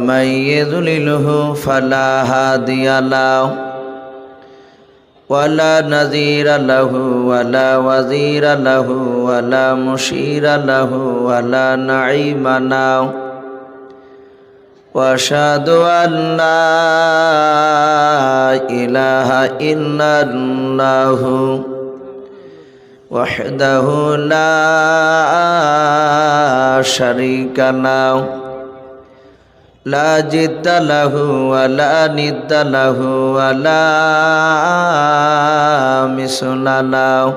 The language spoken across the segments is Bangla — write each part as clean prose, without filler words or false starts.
ومن يضلله فلا هادي له ولا نذير له ولا وزير له ولا مشير له ولا نعيم له وأشهد أن لا إله إلا الله وحده لا شريك له لا جد له ولا ند له ولا مثل له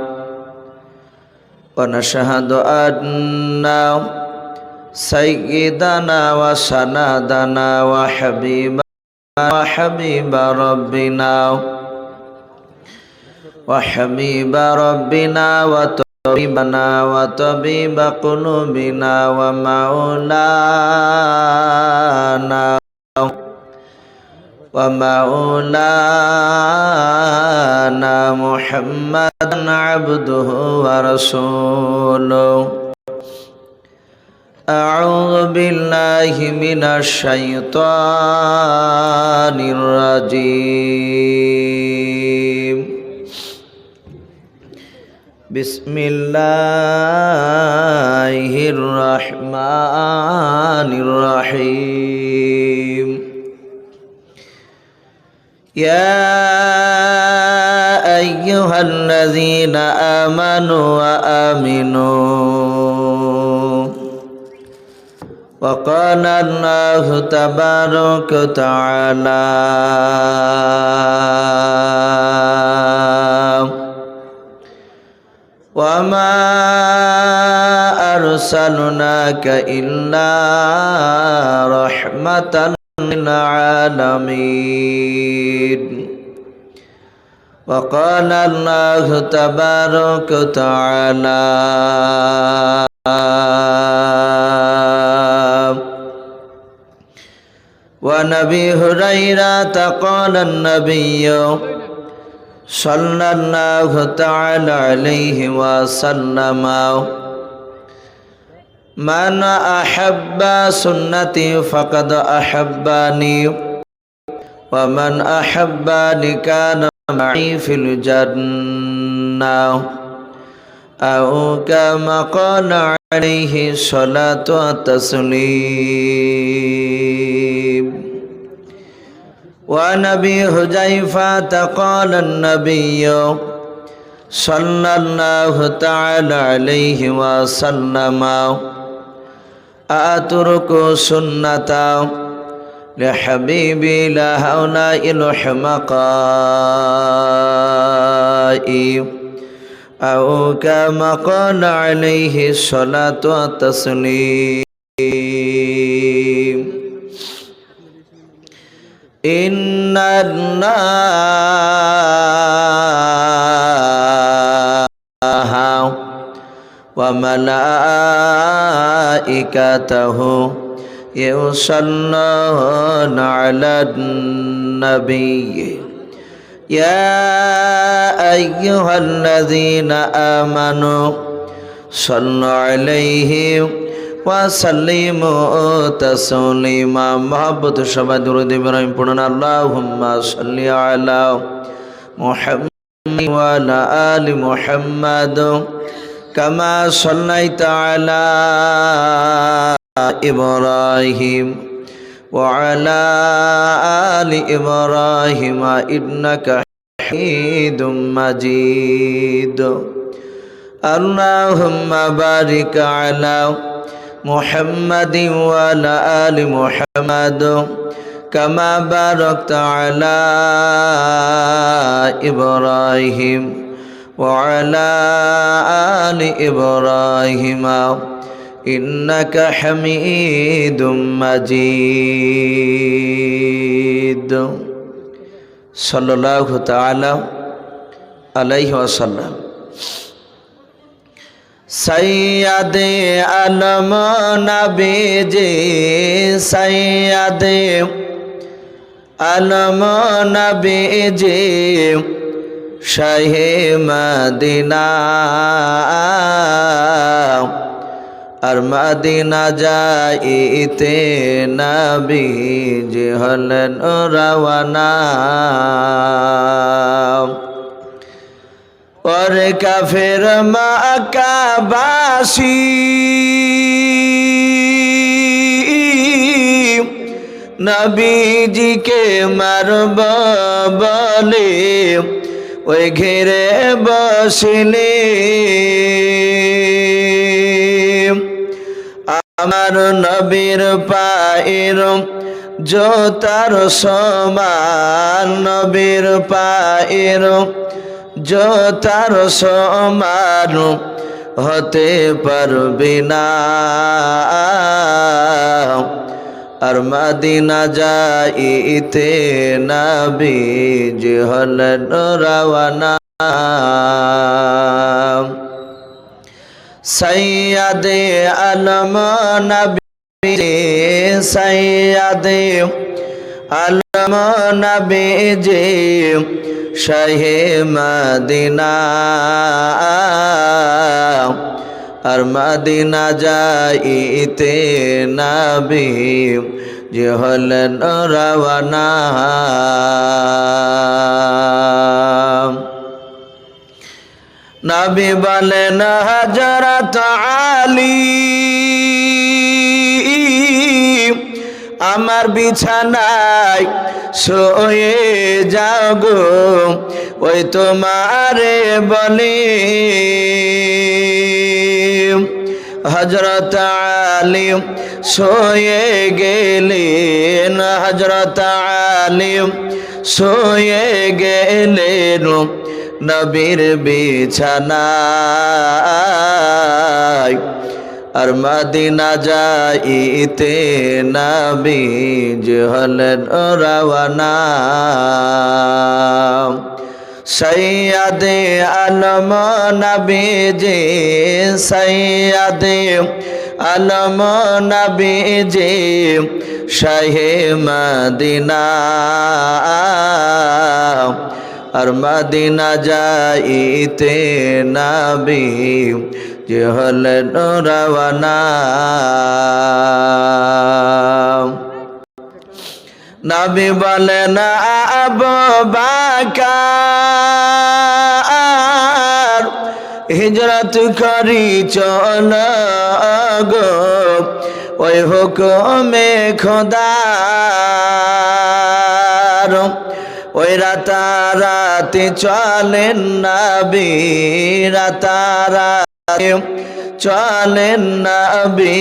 ونشهد أن سيدنا وسندنا وحبيب ربنا وطبيب قلوبنا ومولانا محمدا عبده ورسوله أعوذ بالله من الشيطان الرجيم بسم الله الرحمن الرحيم يا أيها الذين آمنوا وآمنوا وقال الله تبارك وتعالى وما أرسلناك إلا رحمة للعالمين وقال الله تبارك وتعالى ونبي هريرة قال النبي صلى الله تعالى عليه وسلم من أحب سنتي فقد أحبني ومن أحبني كان معي في الجنة أو كما قال عليه الصلاة والتسليم وعن أبي حذيفة قال النبي صلى الله تعالى عليه وسلم أترك سنة لحبيبي لهؤلاء الحمقاء أو كما قال عليه الصلاة والتسليم إن الله وملائكته يصلون على النبي يا أيها الذين آمنوا صلوا عليه وسلموا تسليما محبت شبه درود إبراهيم پڑھنا اللهم صل على محمد وعلى آل محمد كما صليت على إبراهيم وعلى آل إبراهيم إنك حميد مجيد اللهم بارك على محمد وعلى آل محمد كما باركت على إبراهيم وعلى آل إبراهيم إنك حميد مجيد صلى الله تعالى عليه وسلم سید عالم نبی جی سید عالم نبی جی শাহে মদিনা আর মদিনা যাইতে নবীজি হলেন রওয়ানা। और काफिर मक्काबासी नबीजी के मारब बोले ओई घेरे बसले आमार नबीर पाएर जोतार समान नबीर पाएर जोतार समान होते पारबे ना। আর মদিনা যাইতে নবীজি হলেন রওয়ানা। সৈয়দে আলম নবী সৈয়দে আলম নবীজি শাহে মদিনা। আর মদিনা যাইতে নবীজি হলেন রওয়ানা। নবী বলেন হযরত আলী আমার বিছানায় শুয়ে যাও গো ওই তোমারে বলে। হযরত আলী শুয়ে গেলেন হযরত আলী শুয়ে গেলেন নবীর বিছানায়। আর মদিনা যাইতে নবীজি হলেন রওয়ানা। সৈয়দে আলম নবীজি সৈয়দে আলম নবীজি শাহে মদিনা। আর মদিনা যাইতে নবীজি হলেন রওয়ানা। নবী বলেন আবু বকর হিজরত করি চল গো ওই হুকুমে খোদার। ওই রাতারাতি চলেন নবী রাতারাতি চলেন নবী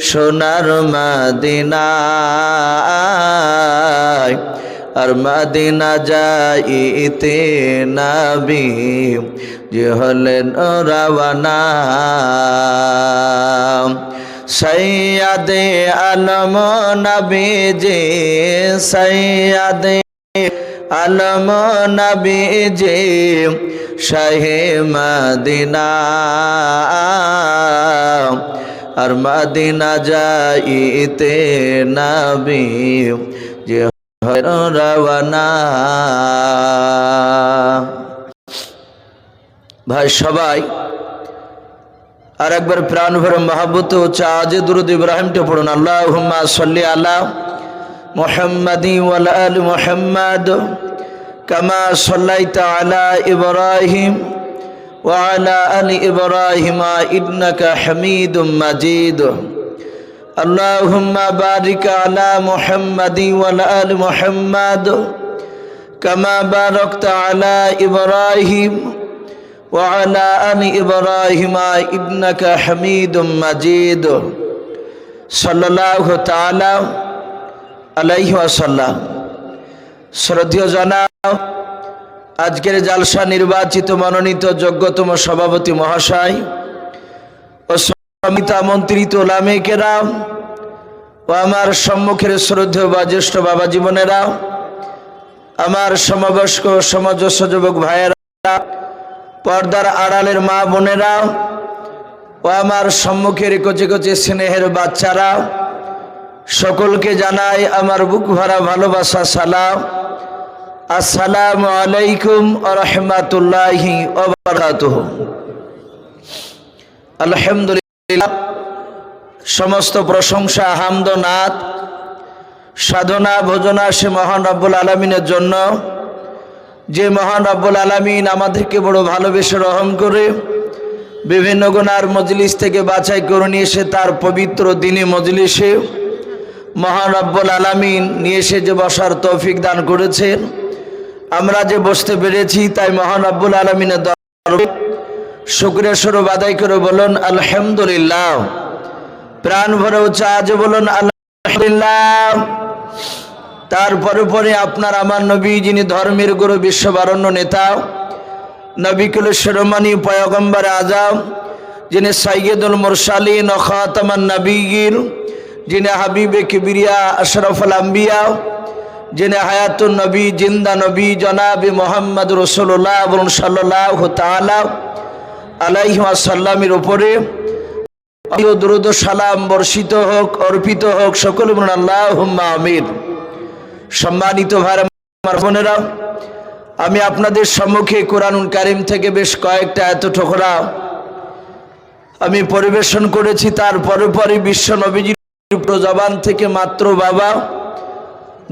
সোনার মদিনায়। আর মদিনা যাইতে নবীজি হলেন রওয়ানা। সৈয়দে আলম নবীজি সৈয়দে আলম নবীজি শাহে মদিনা। আর মদিনা যাইতে নবীজি হলেন রওয়ানা। ভাই সবাই আর একবার প্রাণ ভরে মহব্বত ও চাজে দুরূদ ইব্রাহিমটা পড়ুন। আল্লাহুম্মা সাল্লি আলা মুহাম্মাদি ওয়া আলি মুহাম্মাদ কামা সাল্লাইতা আলা ইব্রাহিম ওয়া আলা আলি ইব্রাহিম ইন্নাকা হামিদুম মাজিদ। আল্লাহুম্মা বারিক আলা মুহাম্মাদি ওয়া আলি মুহাম্মাদ কামা বারাকতা আলা ইব্রাহিম ওয়া আলা আলি ইব্রাহিম ইন্নাকা হামিদুম মাজিদ। সাল্লাল্লাহু তাআলা আলাইহি ওয়াসাল্লাম। শ্রদ্ধেয় জনাব, আজকের জালসা নির্বাচিত মনোনীত যোগ্যতম সভাপতি মহাশয় ও সম্মানিত আমন্ত্রিত ওলামায়ে কেরাম ও আমার সম্মুখের শ্রদ্ধেয় বা জ্যেষ্ঠ বাবা জীবনেরা, আমার সমবয়স্ক সমাজস্য যুবক ভাইয়েরা, পর্দার আড়ালের মা বোনেরা ও আমার সম্মুখের কচি কচি স্নেহের বাচ্চারা, সকলকে জানাই আমার বুক ভরা ভালোবাসা সালাম। আসসালামু আলাইকুম ওয়া রাহমাতুল্লাহি ওয়া বারাকাতুহু। আলহামদুলিল্লাহ, সমস্ত প্রশংসা হামদ নাত সাধনা ভোজনা সে মহান রব্বুল আলামিনের জন্য, যে মহান রব্বুল আলামিন আমাদেরকে বড় ভালোবেসে রহম করে বিভিন্ন গুনার মজলিস থেকে বাছাই করে নিয়ে এসে তার পবিত্র দিনী মজলিসে মহান রব্বুল আলামিন নিয়ে এসে যে বসার তৌফিক দান করেছেন। আমরা যে বসতে পেরেছি তাই মহান রব্বুল আলামিনের দরবারে শুকরিয়া স্বরূপ আদায় করে বলুন আলহামদুলিল্লাহ। প্রাণ ভরে উচ্চ আজ বলুন আলহামদুলিল্লাহ। তারপরে পরে আপনার আমার নবী, যিনি ধর্মের গুরু, বিশ্ববরণ্য নেতা, নবী কুল শিরোমণি পয়গম্বর আজম, যিনি সাইয়্যিদুল মুরসালিন ও খাতামান নবিয়্যিন, যিনি হাবিবে কিবরিয়া আশরাফুল আম্বিয়া, যিনি হায়াতুন নবী, জিন্দা নবী, জনাবে মোহাম্মদ রাসূলুল্লাহ সাল্লাল্লাহু তাআলা আলাইহি ওয়াসাল্লামের উপরে দরুদ ও সালাম বর্ষিত হোক, অর্পিত হোক। সকলে বলুন আল্লাহুম্মা আমিন। সম্মানিত ভাইরা আমার বোনেরা, আমি আপনাদের সম্মুখে কোরআনুল কারীম থেকে বেশ কয়েকটা আয়াত টুকরা আমি পরিবেশন করেছি। তারপরে পরে বিশ্ব নবীজির জবান থেকে মাত্র বাবা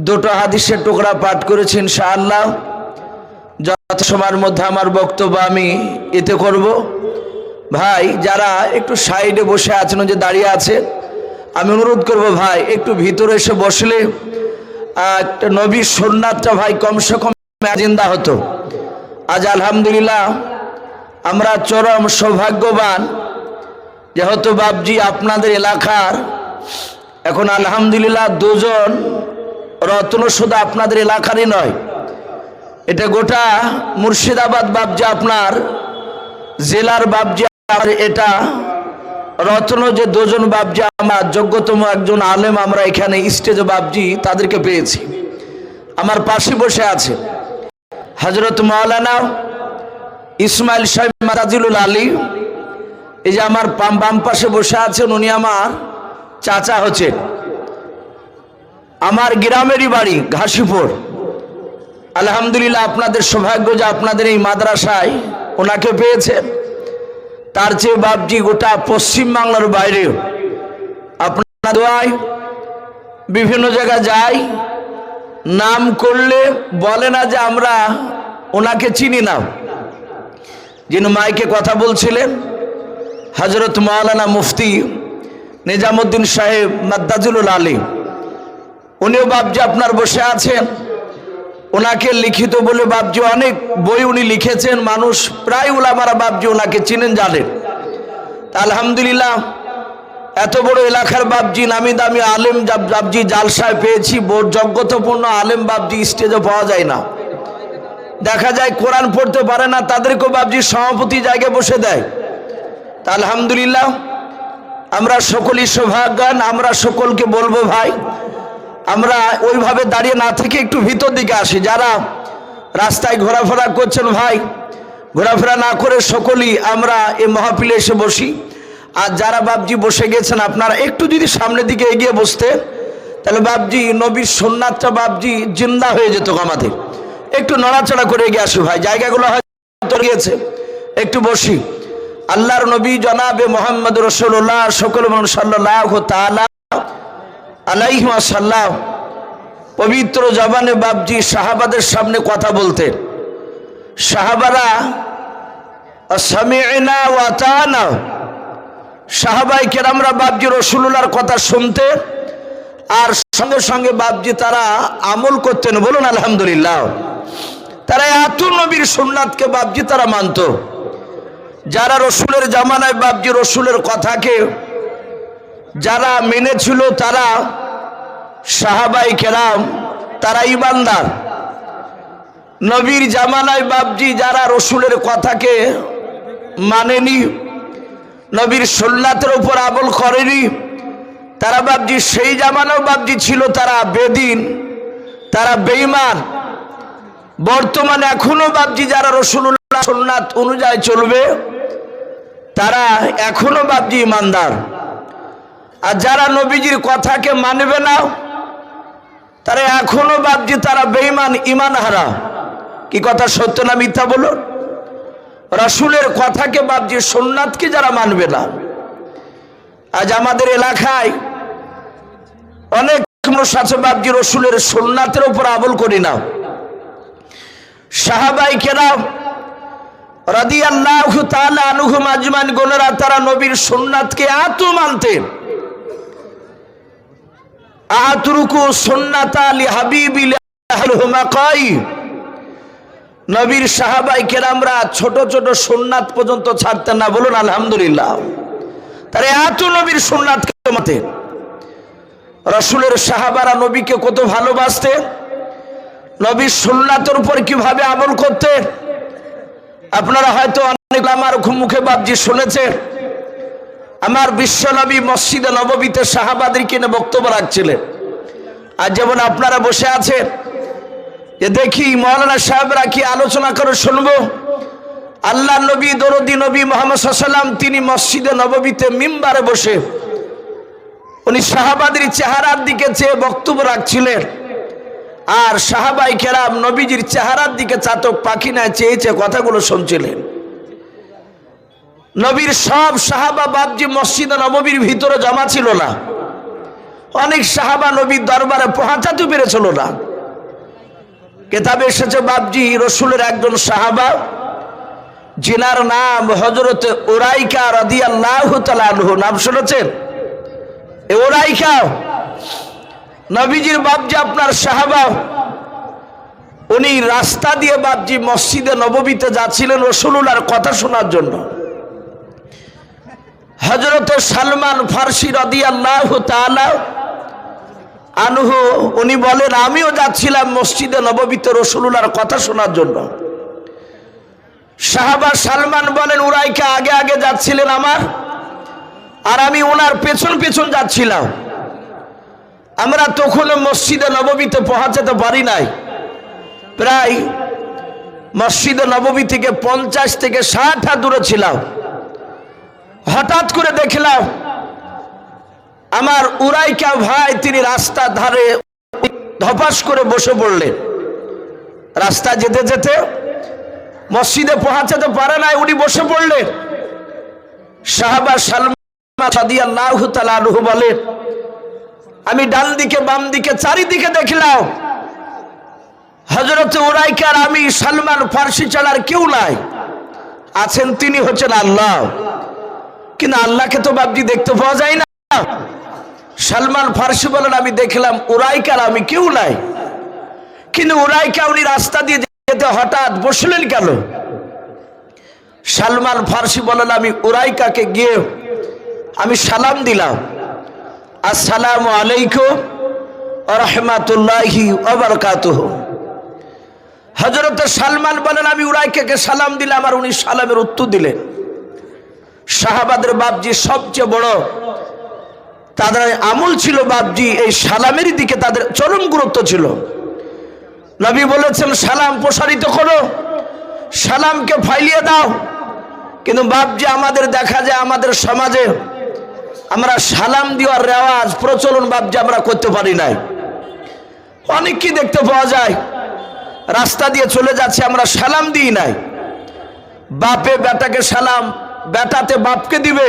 দুটো হাদিসের টুকরা পাঠ করেছি। ইনশাআল্লাহ যত সময়ের মধ্যে আমার বক্তব্য আমি এতে করব। ভাই যারা একটু সাইডে বসে আছেন, যে দাঁড়িয়ে আছে, আমি অনুরোধ করব ভাই একটু ভিতরে এসে বসলে একটা নবীর সুন্নাতটা ভাই কমসে কম জিন্দা হতো। আজ আলহামদুলিল্লাহ আমরা চরম সৌভাগ্যবান, যেহেতু বাপজি আপনাদের এলাকার এখন আলহামদুলিল্লাহ দুজন রত্ন শুধু আপনাদের এলাকারই নয়, এটা গোটা মুর্শিদাবাদ বাপজি আপনার জেলার বাপজি, আর এটা রত্ন যে দুজন বাপজি আমার যোগ্যতম একজন আলেম আমরা এখানে স্টেজে বাপজি তাদেরকে পেয়েছি। আমার পাশে বসে আছে হযরত মাওলানা ইসমাইল সাহেব মাতাজিলুল আলী। এই যে আমার বাম পাশে বসে আছেন, উনি আমার চাচা হচ্ছেন, আমার গ্রামেরই বাড়ি ঘাসিপুর। আলহামদুলিল্লাহ আপনাদের সৌভাগ্য যে আপনাদের এই মাদ্রাসায় ওনাকে পেয়েছেন। তার চেয়ে বাপজি গোটা পশ্চিম বাংলার বাইরে আপনার দোয়ায় বিভিন্ন জায়গায় যাই, নাম করলে বলে না যে আমরা ওনাকে চিনি না। যিনি মাইকে কথা বলছিলেন হযরত মাওলানা মুফতি নিজামুদ্দিন সাহেব মাদ্দাজিলুল আলী, উনিও বাপজি আপনার বসে আছেন। ওনাকে লিখিত বলে বাপজি অনেক বই উনি লিখেছেন, মানুষ প্রায় উলামারা বাপজি ওনাকে চিনেন, জানেন। আলহামদুলিল্লাহ এত বড় এলাকার বাপজি, নামি দামি আলেম বাপজি জালসায় পেয়েছি। যোগ্যতাপূর্ণ আলেম বাপজি স্টেজে পাওয়া যায় না, দেখা যায় কোরআন পড়তে পারে না, তাদেরকেও বাপজি সভাপতি জায়গায় বসে দেয়। তা আলহামদুলিল্লাহ আমরা সকলেই সৌভাগ্যবান। আমরা সকলকে বলবো ভাই, আমরা ওইভাবে দাঁড়িয়ে না থেকে একটু ভিতর দিকে আসি। যারা রাস্তায় ঘোরাফেরা করছেন ভাই, ঘোরাফেরা না করে সকলেই আমরা এই মাহফিলে এসে বসি। আর যারা বাপজি বসে গেছেন আপনারা একটু যদি সামনের দিকে এগিয়ে বসতেন, তাহলে বাপজি নবীর সুন্নাতটা বাপজি জিন্দা হয়ে যেত আমাদের। একটু নড়াচড়া করে এগিয়ে আসি ভাই, জায়গাগুলো হয়তো গিয়েছে, একটু বসি। আল্লাহর নবী জনাবে মোহাম্মদ রাসূলুল্লাহ সকল মানুষ সাল্লাল্লাহু তাআলা আলাইহি ওয়াসাল্লাম পবিত্র জবানে বাপজি সাহাবাদের সামনে কথা বলতেন। সাহাবারা সামি'না ওয়া আতা'না, সাহাবায়ে কেরামরা বাপজি রাসূলুল্লাহর কথা শুনতেন আর সঙ্গে সঙ্গে বাপজি তারা আমল করতেন। বলুন আলহামদুলিল্লাহ। তারা এত নবীর সুন্নাতকে বাপজি তারা মানত। যারা রসুলের জামানায় বাপজি রসুলের কথাকে যারা মেনেছিল, তারা সাহাবায়ে কেরাম, তারা ইমানদার। নবীর জামানায় বাপজি যারা রসুলের কথাকে মানেনি, নবীর সুন্নাতের উপর আমল করেনি, তারা বাপজি সেই জামানাও বাপজি ছিল তারা বেদিন, তারা বেঈমান। বর্তমানে এখনো বাপজি যারা রাসূলুল্লাহ সুন্নাত অনুযায়ী চলবে, তারা এখনো বাপজি ইমানদার। আর যারা নবীজির কথাকে মানবে না, তারা এখনো বাপজি তারা বেঈমান, ঈমান হারা। কি কথা সত্য না মিথ্যা বলুন? রাসূলের কথাকে বাপজি সুন্নাতকে যারা মানবে না, আজ আমাদের এলাকায় অনেক মানুষ আছে বাপজি রসুলের সুন্নাতের উপর আমল করি না। সাহাবায়ে কেরাম রাদিয়াল্লাহু তাআলা আনহুম আজমাইন গোনেরা তারা নবীর সুন্নাতকে এত মানতেন, আতরুকু সুন্নাতা লি হাবিবিল হুমাকাই। নবীর সাহাবায়ে কেরামরা ছোট ছোট সুন্নাত পর্যন্ত ছাড়তেন না। বলুন আলহামদুলিল্লাহ। তারা এত নবীর সুন্নাতকে মানতেন। রাসূলের সাহাবারা নবীকে কত ভালোবাসতেন, নবীর সুন্নাতের উপর কিভাবে আমল করতেন। আপনারা হয়তো অনেক আমার মুখে বাপজি শুনেছেন, আমার বিশ্ব নবী মসজিদে নববীতে সাহাবাদেরকে নিয়ে বক্তব্য রাখছিলেন। আর যেমন আপনারা বসে আছেন, যে দেখি মাওলানা সাহেবরা কি আলোচনা করে শুনবো। আল্লাহ নবী দরদি নবী মুহাম্মদ সাল্লাল্লাহু আলাইহি ওয়াসাল্লাম তিনি মসজিদে নববীতে মিম্বারে বসে উনি সাহাবাদের চেহারার দিকে চেয়ে বক্তব্য রাখছিলেন। আর সাহাবায়ে কেরাম নবীজির চেহারার দিকে চাতক পাখি না চেয়ে চেয়ে কথাগুলো শুনছিলেন। নবীর সব সাহাবা বাপজি মসজিদে নববীর ভিতরে জমা ছিল না। অনেক সাহাবা নবীর দরবারে পৌঁছাতে পেরেছিল না। কিতাবে এসেছে বাপজি রসুলের একজন সাহাবা যিনার নাম হযরত উরাইকা রাদিয়াল্লাহু তাআলা আনহু। নাম শুনেছেন? উরাইকা নবীজির বাপজি আপনার সাহাবা, উনি রাস্তা দিয়ে বাপজি মসজিদে নববীতে যাচ্ছিলেন রাসূলুল্লাহর কথা শোনার জন্য। হযরত সালমান ফারসি রাদিয়াল্লাহু তাআলা আনহু উনি বলেন আমিও যাচ্ছিলাম মসজিদে নববীতে রাসূলুল্লাহর কথা শোনার জন্য। সাহাবা সালমান বলেন উরাইকা আগে আগে যাচ্ছিলেন আমার, আর আমি ওনার পেছন পেছন যাচ্ছিলাম। আমরা তখন মসজিদে নববীতে পৌঁছাতে পারি নাই। প্রায় মসজিদে নববী থেকে 50 থেকে 60 হাত দূরে ছিলাম। হঠাৎ করে দেখলাম আমার উরাইকা ভাই তিনি রাস্তার ধারে ধপাস করে বসে পড়লেন। রাস্তা যেতে যেতে মসজিদে পৌঁছাতে পারে নাই, উনি বসে পড়লেন। সাহাবা সালমান রাদিয়াল্লাহু তাআলা আনহু বলেন আমি ডান দিকে বাম দিকে চারিদিকে দেখলাম হযরত উরাইকার আমি সালমান ফারসি ছাড়া আর কেউ নাই, আছেন তিনি হচ্ছেন আল্লাহ। কিন্তু আল্লাহকে তো বাপজি দেখতে পাওয়া যায় না। সালমান ফারসি বলেন আমি দেখলাম উরাইকার আমি কেউ নাই, কিন্তু উরাইকা উনি রাস্তা দিয়ে যেতে হঠাৎ বসলেন কেন? সালমান ফারসি বলেন আমি উরাইকাকে গিয়ে আমি সালাম দিলাম, আসসালামু আলাইকুম ওয়া রাহমাতুল্লাহি ওয়া বারাকাতুহু। হযরত সালমান বলেন আমি উরাইকাকে সালাম দিলাম, আর উনি সালামের উত্তর দিলেন। সাহাবাদের বাপজি সবচেয়ে বড় তাদের আমল ছিল বাপজি এই সালামের দিকে তাদের চরম গুরুত্ব ছিল। নবী বলেছেন সালাম প্রসারিত করো, সালামকে ফাইলিয়ে দাও। কিন্তু বাপজি আমাদের দেখা যায় আমাদের সমাজে আমরা সালাম দেওয়ার রেওয়াজ প্রচলন বাপজি আমরা করতে পারি নাই। অনেক কি দেখতে পাওয়া যায় রাস্তা দিয়ে চলে যাচ্ছে আমরা সালাম দিই নাই। বাপে বেটাকে সালাম, বেটাতে বাপকে দিবে,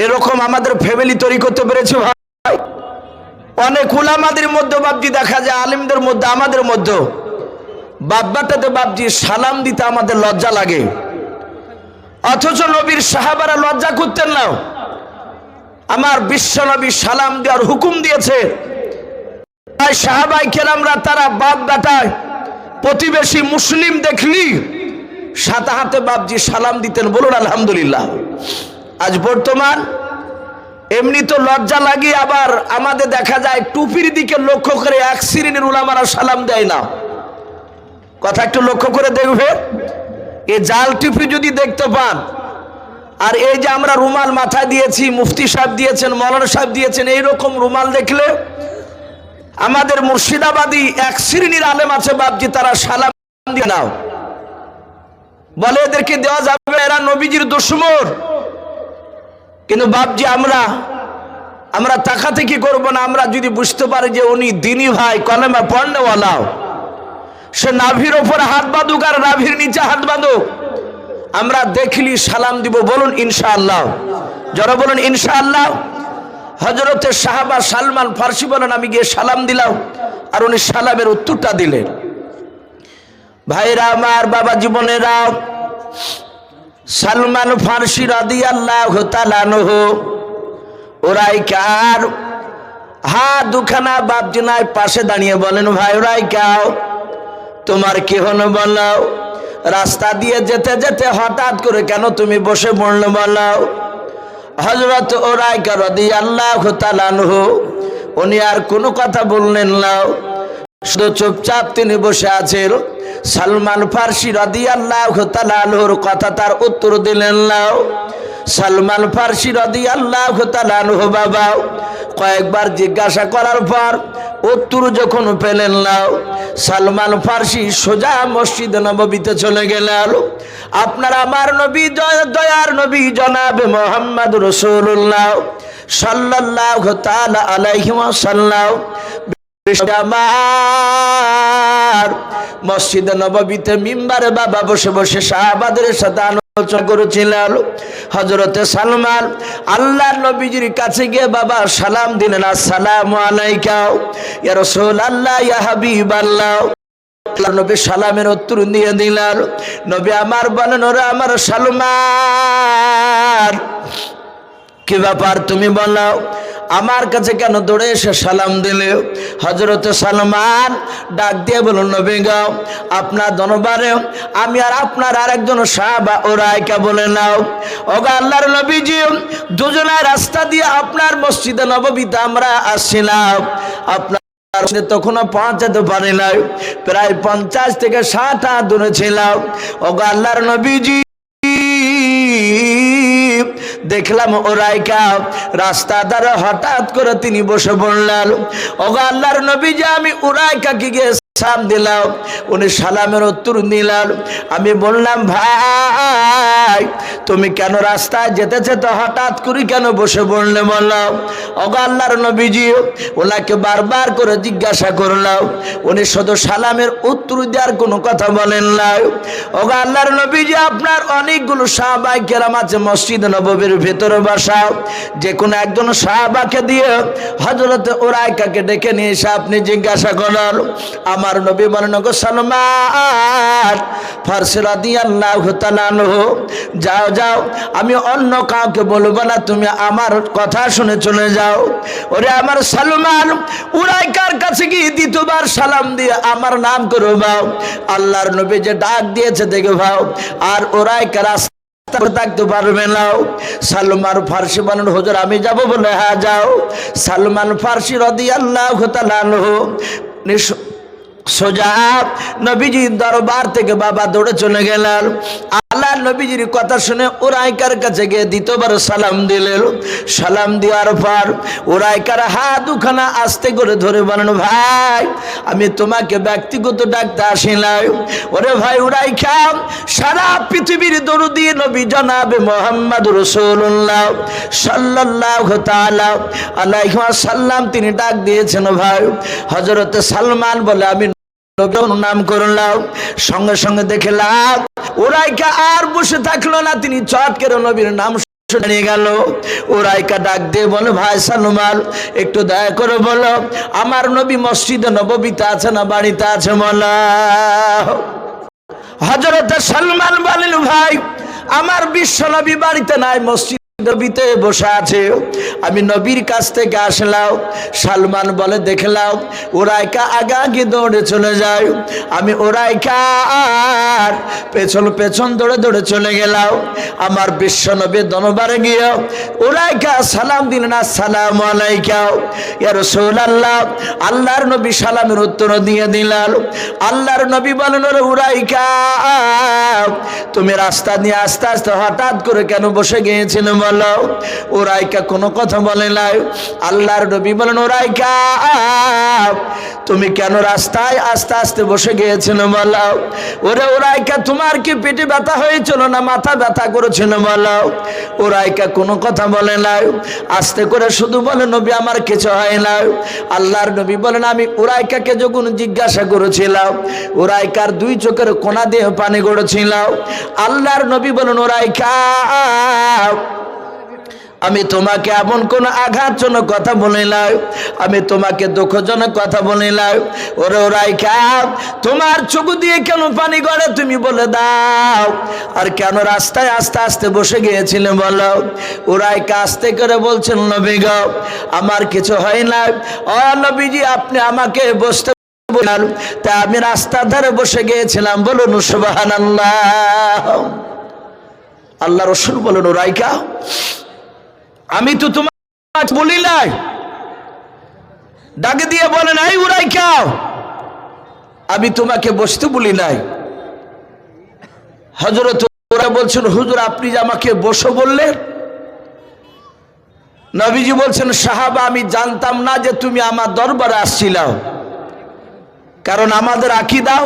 এরকম আমাদের ফ্যামিলি তৈরি করতে পেরেছে ভাই। অনেক উলামাদের মধ্যে বাপজি দেখা যায়, আলেমদের মধ্যে আমাদের মধ্যে বাপ বেটাতে বাপজি সালাম দিতে আমাদের লজ্জা লাগে। অথচ নবীর সাহাবারা লজ্জা করতেন না। আমার বিশ্ব নবী সালাম দেওয়ার হুকুম দিয়েছে। তাই সাহাবায়ে কেরামরা তারা বাপ বেটায় প্রতিবেশী মুসলিম দেখলি সাথে হাতে বাপজি সালাম দিতেন। বলুন আলহামদুলিল্লাহ। আজ বর্তমান এমনি তো লজ্জা লাগে, আবার আমাদের দেখা যায় টুপির দিকে লক্ষ্য করে এক শ্রেণীর উলামারা সালাম দেয় না। কথা একটু লক্ষ্য করে দেখবে, এই জাল টুপি যদি দেখতে পান, আর এই যে আমরা রুমাল মাথায় দিয়েছি, মুফতি সাহেব দিয়েছেন, মৌলানা সাহেব দিয়েছেন, এইরকম রুমাল দেখলে আমাদের মুর্শিদাবাদী এক শ্রেণীর আলেম আছে বাপজি তারা সালাম দিয়ে নাও বলে এদেরকে দেওয়া যাবে, এরা নবীজির দুশমন। কিন্তু বাপজি আমরা তাকাতে কি করবো না, আমরা যদি বুঝতে পারি যে উনি দিনী ভাই কলেমা পড়নেওয়ালা, সে নাভির ওপরে হাত বাঁধুক আর নাভির নিচে হাত বাঁধুক, আমরা দেখলি সালাম দিব। বলুন ইনশাআল্লাহ। যারা বলেন ইনশাআল্লাহ। হযরতে সাহাবা সালমান ফারসি বলেন আমি গিয়ে সালাম দিলাম, আর উনি সালামের উত্তরটা দিলেন। ভাইরা আমার, বাবা জীবনেরা, সালমান ফারসি রাদিয়াল্লাহু তাআলা আনহু ওরাইকার হাত দুখানা বাপজিনার পাশে দাঁড়িয়ে বলেন, ভাই ওরাইকাও তোমার কি হলো বলো? রাস্তা দিয়ে যেতে যেতে হঠাৎ করে কেন তুমি বসে পড়লে বলো? হযরত ওরাইকা রাদিয়াল্লাহু তাআলা আনহু উনি আর কোনো কথা বললেন না, শুধু চুপচাপ তিনি বসে আছেন। সালমান ফারসি রাদিয়াল্লাহু তাআলা আনহুর কথা তার উত্তর দিলেন না। সালমান ফারসি রাদিয়াল্লাহু তাআলা আনহু বাবা কয়েকবার জিজ্ঞাসা করার পর উত্তর যখন পেলেন না, সালমান ফারসি সোজা মসজিদ নববীতে চলে গেলেন। আপনার আমার নবী, দয়ার নবী জনাবে মুহাম্মদ রাসূলুল্লাহ সাল্লাল্লাহু তাআলা আলাইহি ওয়াসাল্লাম আমার মসজিদ নববীতে মিম্বারে বাবা বসে বসে সাহাবাদের সাথে আলোচনা করেছিলেন। হযরতে সালমান আল্লাহর নবীজির কাছে গিয়ে বাবা সালাম দিলেন, আসসালামু আলাইকা ইয়া রাসূলুল্লাহ ইয়া হাবিবাল্লাহ। আল্লাহর নবী সালামের উত্তর দিয়ে দিলেন। নবী আমার বলেন, ওরে আমার সালমান, কি ব্যাপার তুমি বলো, আমার কাছে কেন দৌড়ে এসে সালাম দিলে? হযরতে সালমান ডাক দিয়ে বলুন, নবী গো আপনার দরবারে আমি আর আপনার আরেকজন সাহাবা ওরাইকা বলে নাও। ওগো আল্লাহর নবীজি, দুজনের রাস্তা দিয়ে আপনার মসজিদে নববীতে আমরা আসছিলাম, আপনার তখনও পৌঁছাতে পারি নাই, প্রায় 50 থেকে 60 হাত দূরে ছিলাম। ওগো আল্লাহর নবীজি, দেখলাম ওরাইকা রাস্তা দ্বারা হঠাৎ করে তিনি বসে পড়লেন। ওগো আল্লাহর নবীজি, আমি ওরাইকাকে গিয়ে সালাম দিলাম, উনি সালামের উত্তর দিলেন। আমি বললাম, ভাই তুমি কেন রাস্তায় যেতে যেতে হঠাৎ করে কেন বসে পড়লে বললাম? ওগো আল্লাহর নবীজি, ওনাকে বারবার করে জিজ্ঞাসা করলাম, উনি শুধু সালামের উত্তর দেওয়ার কোনো কথা বলেন না। ওগো আল্লাহর নবীজি, আপনার অনেকগুলো সাহাবায়ে কেরাম আছে মসজিদ নববীর ভেতরে বসা, যে কোনো একজন সাহাবাকে দিয়ে হযরতে ওরাইকাকে ডেকে নিয়ে এসে আপনি জিজ্ঞাসা করেন। আমার নবী বলেন, গো সালমান ফারসি রাদিয়াল্লাহু তাআলা আনহু, যাও যাও, আমি অন্য কাউকে বলবো না, তুমি আমার কথা শুনে চলে যাও। ওরে আমার সালমান, উরাইকার কাছে গিয়ে দ্বিতীয়বার সালাম দিয়ে আমার নাম করো ভাও। আল্লাহর নবী যে ডাক দিয়েছে দেখে ভাও, আর উরাইকা রাস্তা থাকতে পারবে না। সালমান ফারসি বলেন, হুজুর আমি যাব বলে, হ্যাঁ যাও। সালমান ফারসি রাদিয়াল্লাহু তাআলা আনহু সোজা নবীজির দরবার থেকে বাবা দৌড়ে চলে গেলেন। আল্লাহ নবীজির কথা শুনে উরাইকার কাছে গিয়ে দ্বিতীয়বার সালাম দিলেন। সালাম দেওয়ার পর উরাইকার হাত দুখানা আস্তে করে ধরে বলেন, ভাই আমি তোমাকে ব্যক্তিগত ডাকতে আসি নাই। ওরে ভাই উরাইকা, সারা পৃথিবীর দরুদি নবী জনাবে মুহাম্মদ রাসূলুল্লাহ সাল্লাল্লাহু তাআলা আলাইহি ওয়াসাল্লাম তিনি ডাক দিয়েছেন। ভাই হযরতে সালমান বলে, আমি নাম করলাম। সঙ্গে সঙ্গে দেখলাম উরাইকা আর বসে থাকলো না, তিনি চট করে নবীর নাম শুনে গেল। উরাইকা ডাক দিয়ে বলে, ভাই সালমান একটু দয়া করে বলো, আমার নবী মসজিদে নববীতে আছে না বাড়িতে আছে বলো। হযরত সালমান বলেন, ভাই আমার বিশ্ব নবী বাড়িতে নাই, মসজিদ নবীতে বসে আছে, আমি নবীর কাছ থেকে আসলাম। সালমান বলে, দেখলাম উরাইকা আগে দৌড়ে চলে যায়, আমি উরাইকা আর পেছন পেছন দৌড়ে দৌড়ে চলে গেলাম। আমার বিশ্ব নবীর দরবারে গিয়ে উরাইকা সালাম দিলেন, আসসালামু আলাইকা ইয়া রাসূলুল্লাহ। আল্লাহর নবী সালামের উত্তর দিয়ে দিলেন। আল্লাহর নবী বলেন, ওরে উরাইকা, তুমি রাস্তা দিয়ে আস্তে আস্তে হঠাৎ করে কেন বসে গিয়েছিলে বলো? উরাইকা কোনো কথা বলে নাই। আল্লাহর নবী বলেন, উরাইকা তুমি কেন রাস্তায় আস্তে আস্তে বসে গিয়েছিলে বলো? ওরে উরাইকা, তোমার কি পেটে ব্যথা হয়েছিল না মাথা ব্যথা করেছিল বলো? উরাইকা কোনো কথা বলে নাই, আস্তে করে শুধু বলে, নবী আমার কিছু হয় না। আল্লাহর নবী বলেন, আমি উরাইকাকে যখন জিজ্ঞাসা করেছিলাম, উরাইকার দুই চোখের কোনা দিয়ে পানি গড়েছিল। আল্লাহর নবী বলেন, উরাইকা আমি তোমাকে এমন কোন আঘাতজনক কথা বলি নাই, আমি তোমাকে দুঃখজনক কথা বলি নাই। ওরে উরাইকা, তোমার চোখ দিয়ে কেন পানি গড়ে তুমি বলে দাও, আর কেন রাস্তায় আস্তে আস্তে বসে গিয়েছিলে বলো। উরাইকা আস্তে করে বলছেন, নবী গো, আমার কিছু হয় না। ও নবীজি, আপনি আমাকে বসতে বললেন, তা আমি রাস্তার ধারে বসে গিয়েছিলাম। বলুন সুবহানাল্লাহ। আল্লাহ রাসূল বলেন, উরাইকা, আমি তো তোমাকে বলি নাই। ডাকে দিয়ে বলেন, এই উরাইকা, আমি তোমাকে বসতে বলি নাই। হযরত ওরা বলছেন, হুজুর আপনি যে আমাকে বসো বললেন। নবীজি বলছেন, সাহাবা, আমি জানতাম না যে তুমি আমার দরবারে আসছিলাম, কারণ আমাদের আকীদা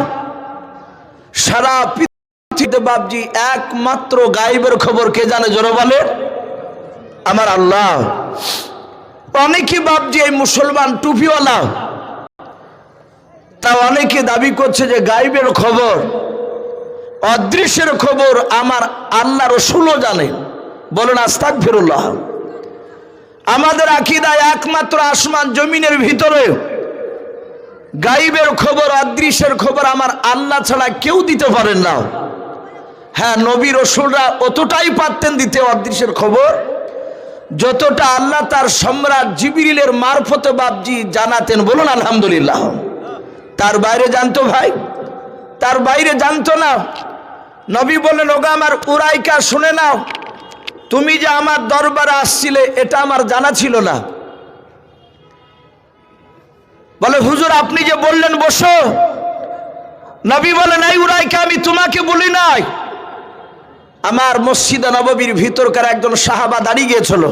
সারা পৃথিবীতে বাপজি একমাত্র গায়েবের খবর কে জানে? জোরে বলে, আমার আল্লাহ। অনেকে বাপজি এই মুসলমান টুপিওয়ালা, তা অনেকে দাবি করছে যে গায়েবের খবর, অদৃশ্যের খবর আমার আল্লাহ রাসূলও জানেন। বলুন আস্তাগফিরুল্লাহ। আমাদের আকীদায় একমাত্র আসমান জমিনের ভিতরে গায়েবের খবর, অদৃশ্যের খবর আমার আল্লাহ ছাড়া কেউ দিতে পারেন না। হ্যাঁ, নবী রাসূলরা অতটাই পারতেন দিতে অদৃশ্যের খবর, যতটা আল্লাহ তার সম্রাট জিবরিলের মারফতে বাপজি জানাতেন। বলুন আলহামদুলিল্লাহ। তার বাইরে জানতো ভাই? তার বাইরে জানতো না। নবী বললেন, ওগো আমার উরাইকা, শুনে নাও, তুমি যে আমার দরবারে আসছিলে এটা আমার জানা ছিল না। বলে, হুজুর আপনি যে বললেন বসো। নবী বলেন, এই উরাইকা, আমি তোমাকে বলি নাই। আমার মসজিদে নববীর ভিতরকার একজন সাহাবা দাঁড়িয়ে গিয়েছিল।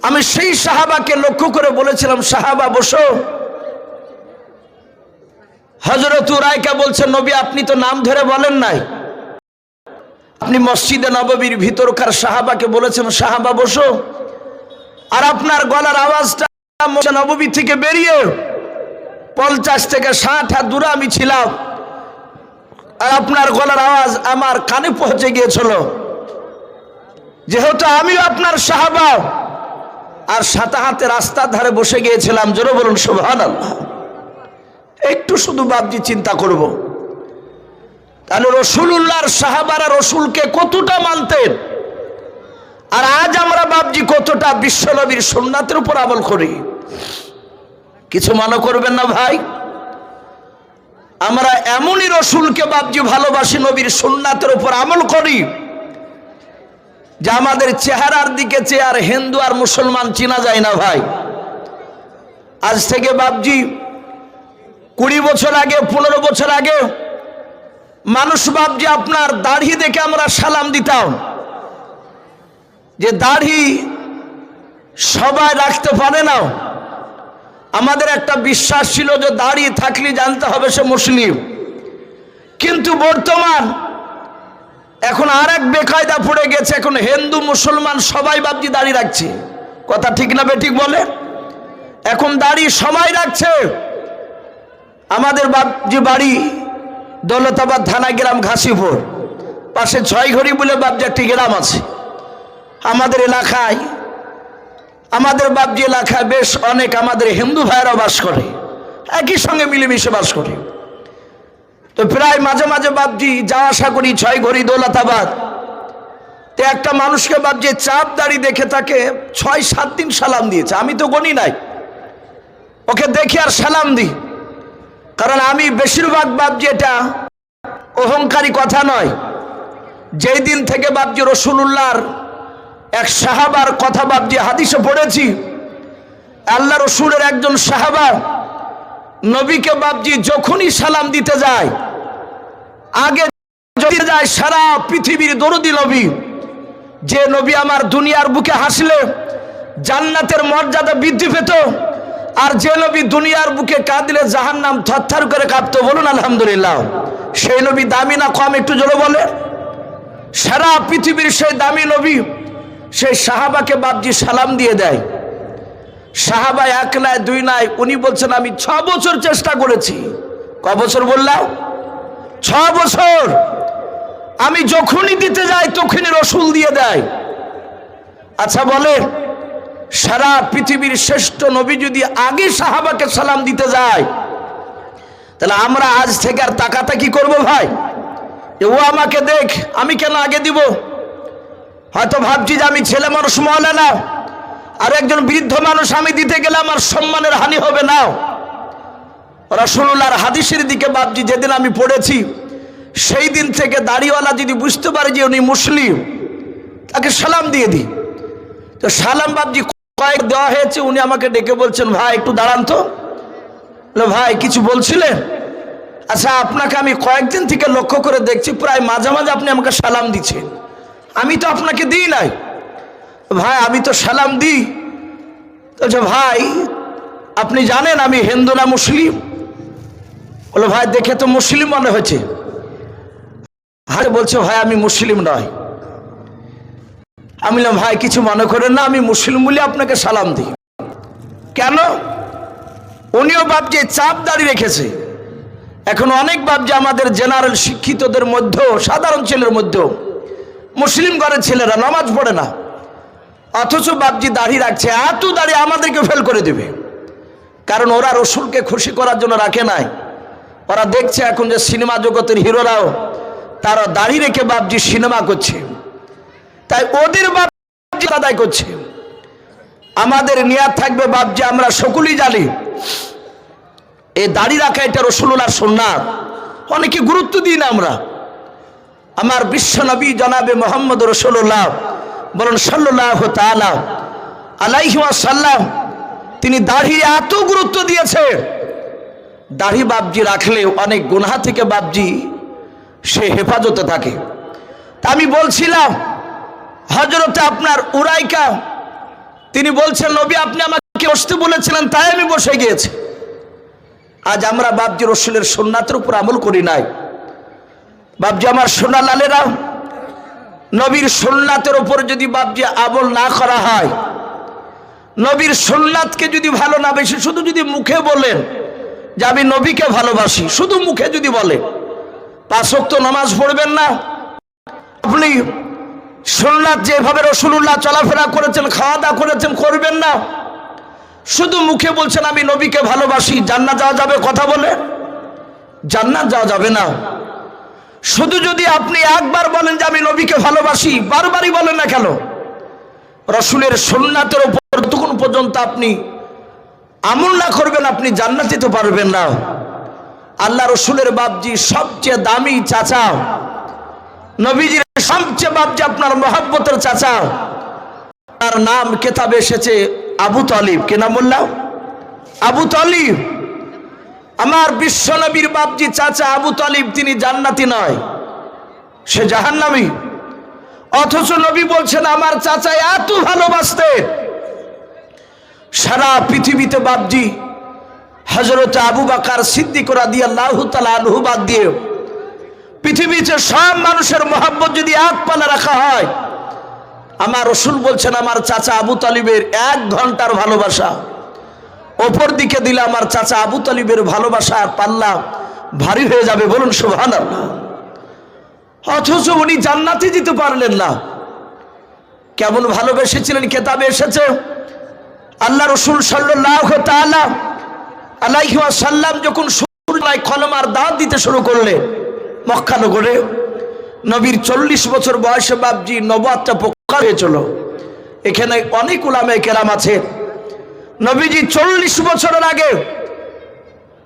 আমি সেই সাহাবাকে লক্ষ্য করে বলেছিলাম, সাহাবা বসো। হযরত উরাইকা বলছেন, নবী আপনি তো নাম ধরে বলেন নাই, আপনি মসজিদে নববীর ভিতরকার সাহাবাকে বলেছেন সাহাবা বসো, আর আপনার গলার আওয়াজটা মসজিদে নববী থেকে বেরিয়ে 50 থেকে 60 হাত দূরে আমি ছিলাম, আর আপনার গলার আওয়াজ আমার কানে পৌঁছে গিয়েছিল। যেহেতু আমিও আপনার সাহাবা, আর সাথে হাতে রাস্তার ধারে বসে গিয়েছিলাম। জোরে বলুন সুবহানাল্লাহ। একটু শুধু বাপজি চিন্তা করব, তাহলে রাসূলুল্লাহর সাহাবারা রাসূলকে কতটা মানতেন, আর আজ আমরা বাপজি কতটা বিশ্বনবীর সুন্নাতের উপর আমল করি। কিছু মনে করবেন না ভাই, আমরা এমনই রাসূলকে বাপজি ভালোবাসি, নবীর সুন্নাতের উপর আমল করি, যে আমাদের চেহারার দিকে চেয়ে আর হিন্দু আর মুসলমান চেনা যায় না ভাই। আজ থেকে বাপজি 20 বছর আগে, 15 বছর আগে মানুষ বাপজি আপনার দাড়ি দেখে আমরা সালাম দিতাম, যে দাড়ি সবাই রাখতে পারে না। আমাদের একটা বিশ্বাস ছিল যে দাড়ি থাকলে জানতে হবে সে মুসলিম। কিন্তু বর্তমান এখন আর এক বেকায়দা পড়ে গেছে, এখন হিন্দু মুসলমান সবাই বাপজি দাড়ি রাখছে। কথা ঠিক না বেঠিক বলে? এখন দাড়ি সবাই রাখছে। আমাদের বাপজি বাড়ি দৌলতাবাদ থানা, গ্রাম ঘাসিপুর, পাশে 6 ঘড়ি বলে বাপজি একটি গ্রাম আছে। আমাদের এলাকায়, আমাদের বাপজি এলাকায় বেশ অনেক আমাদের হিন্দু ভাইয়েরা বাস করে, একই সঙ্গে মিলেমিশে বাস করে। তো প্রায় মাঝে মাঝে বাপজি যাওয়া আসা করি 6 ঘড়ি দৌলতাবাদ। তো একটা মানুষকে বাপজি চাপ দাড়ি দেখে তাকে 6-7 দিন সালাম দিয়েছে। আমি তো গনি নাই, ওকে দেখে আর সালাম দিই, কারণ আমি বেশিরভাগ বাপজি, এটা অহংকারী কথা নয়, যেই দিন থেকে বাপজি রাসূলুল্লাহর এক সাহাবার কথা বাপজি হাদিসে পড়েছি, আল্লাহ রাসূলের একজন সাহাবা নবীকে বাপজি যখনই সালাম দিতে যায়, আগে যদি যায় সারা পৃথিবীর দরদি নবী, যে নবী আমার দুনিয়ার বুকে হাসলে জান্নাতের মর্যাদা বৃদ্ধি পেত, আর যে নবী দুনিয়ার বুকে কাঁদলে জাহান্নাম থরথর করে কাঁপতো। বলুন আলহামদুলিল্লাহ। সেই নবী দামি না কম? একটু জোরে বলে। সারা পৃথিবীর সেই দামি নবী সেই সাহাবাকে বাপজি সালাম দিয়ে দেয়। সাহাবা 1 নয় 2 নয়, উনি বলছেন আমি 6 বছর চেষ্টা করেছি। ক বছর বললাম? 6 বছর। আমি যখনই দিতে যাই তখনই রাসূল দিয়ে দেয়। আচ্ছা বলে, সারা পৃথিবীর শ্রেষ্ঠ নবী যদি আগে সাহাবাকে সালাম দিতে যায়, তাহলে আমরা আজ থেকে আর তাকাতাকি করবো ভাই? ও আমাকে দেখ, আমি কেন আগে দিব? হয়তো ভাবছি যে আমি ছেলে মানুষ, মওলানা, আর একজন বৃদ্ধ মানুষ আমি দিতে গেলে আমার সম্মানের হানি হবে না। রাসূলুল্লাহর হাদিসের দিকে ভাবছি, যেদিন আমি পড়েছি সেই দিন থেকে দাড়িওয়ালা যদি বুঝতে পারে যে উনি মুসলিম, তাকে সালাম দিয়ে দিই। তো সালাম ভাবছি কয়েক দেওয়া হয়েছে, উনি আমাকে ডেকে বলছেন, ভাই একটু দাঁড়ান তো। ভাই কিছু বলছিলেন? আচ্ছা, আপনাকে আমি কয়েকদিন থেকে লক্ষ্য করে দেখছি, প্রায় মাঝে মাঝে আপনি আমাকে সালাম দিচ্ছেন, আমি তো আপনাকে দিই নাই। ভাই আমি তো সালাম দিই। বলছে, ভাই আপনি জানেন আমি হিন্দু না মুসলিম? বলে, ভাই দেখে তো মুসলিম মনে হয়েছে। হারে বলছে, ভাই আমি মুসলিম নয়। আমি বললাম, ভাই কিছু মনে করেন না, আমি মুসলিম বলে আপনাকে সালাম দিই। কেন? উনিও ভাবছে চাপ দাঁড়িয়ে রেখেছে। এখন অনেক ভাবছে আমাদের জেনারেল শিক্ষিতদের মধ্যেও, সাধারণ ছেলের মধ্যেও মুসলিম ঘরের ছেলেরা নামাজ পড়ে না, অথচ বাপজি দাড়ি রাখছে। এত দাড়ি আমাদেরকে ফেল করে দেবে, কারণ ওরা রসুলকে খুশি করার জন্য রাখে নাই। ওরা দেখছে এখন যে সিনেমা জগতের হিরোরাও তারা দাড়ি রেখে বাপজি সিনেমা করছে, তাই ওদের বাপজি আদায় করছে। আমাদের নিয়াত থাকবে বাপজি আমরা সকলেই জানি এই দাড়ি রাখা এটা রাসূলুল্লাহর সুন্নাত, অনেকে গুরুত্ব দিই না আমরা। আমার বিশ্বনবী জনাবে মুহাম্মদ রাসূলুল্লাহ বলেন সাল্লাল্লাহু তাআলা আলাইহি ওয়াসাল্লাম, তিনি দাড়ি এত গুরুত্ব দিয়েছে, দাড়ি বাপজি রাখলে অনেক গুনাহ থেকে বাপজি সে হেফাজতে থাকে। তা আমি বলছিলাম হযরতে আপনার উরাইকা, তিনি বলছেন, নবী আপনি আমাকে বসতে বলেছিলেন তাই আমি বসে গিয়েছি। আজ আমরা বাপজি রসুলের সুন্নাতের উপর আমল করি নাই। বাপজি আমার সোনা লালেরা, নবীর সুন্নাতের উপর যদি বাপজি আমল না করা হয়, নবীর সুন্নাতকে যদি ভালো না বেশি শুধু যদি মুখে বলেন যে আমি নবীকে ভালোবাসি, শুধু মুখে যদি বলে, 5 ওয়াক্ত নামাজ পড়বেন না, আপনি সুন্নাত যেভাবে রাসূলুল্লাহ চলাফেরা করেছেন, খাওয়া দাওয়া করেছেন করবেন না, শুধু মুখে বলছেন আমি নবীকে ভালোবাসি, জান্নাত যাওয়া যাবে? কথা বলে জান্নাত যাওয়া যাবে না। শুধু যদি আপনি একবার বলেন যে আমি নবীকে ভালোবাসি, বারবারই বলেন না কেন, রাসূলের সুন্নাতের উপর যতক্ষণ পর্যন্ত আপনি আমল না করবেন আপনি জান্নাত যেতে পারবেন না। আল্লাহ রসুলের বাপজি সবচেয়ে দামি চাচা, নবীজির সবচেয়ে বাপজি আপনার মহব্বতের চাচা, তার নাম কেতাবে এসেছে আবু তালিব। কে নাম বললাম? আবু তালিব। আমার বিশ্ব নবীর বাপজি চাচা আবু তালিব, তিনি জান্নাতি নয়, সে জাহান্নামী। অথচ নবী বলছেন আমার চাচা এত ভালোবাসতে, সারা পৃথিবীতে বাপজি হযরত আবু বকর সিদ্দিক রাদিয়াল্লাহু তাআলা আনহু বাদ দিয়ে পৃথিবীতে সব মানুষের মহব্বত যদি এক পালা রাখা হয়, আমার রসুল বলছেন আমার চাচা আবু তালিবের 1 ঘন্টার ভালোবাসা ওপর দিকে দিলে আমার চাচা আবু তালিবের ভালোবাসার পাল্লা ভারী হয়ে যাবে। বলুন সুবহানাল্লাহ। অথচ উনি জান্নাতে যেতে পারলেন না। কেমন ভালোবেসেছিলেন কেতাবে এসেছে, আল্লাহ রসুল সাল্লাল্লাহু তাআলা আলাইহি ওয়াসাল্লাম যখন সূরায়ে কলমার দাওয়াত দিতে শুরু করলেন মক্কা নগরে, নবীর 40 বছর বয়সে বাপজি নবুয়তটা প্রকাশ হয়েছিল। এখানে অনেক উলামায়ে কেরাম আছে, নবীজি 40 বছরের আগে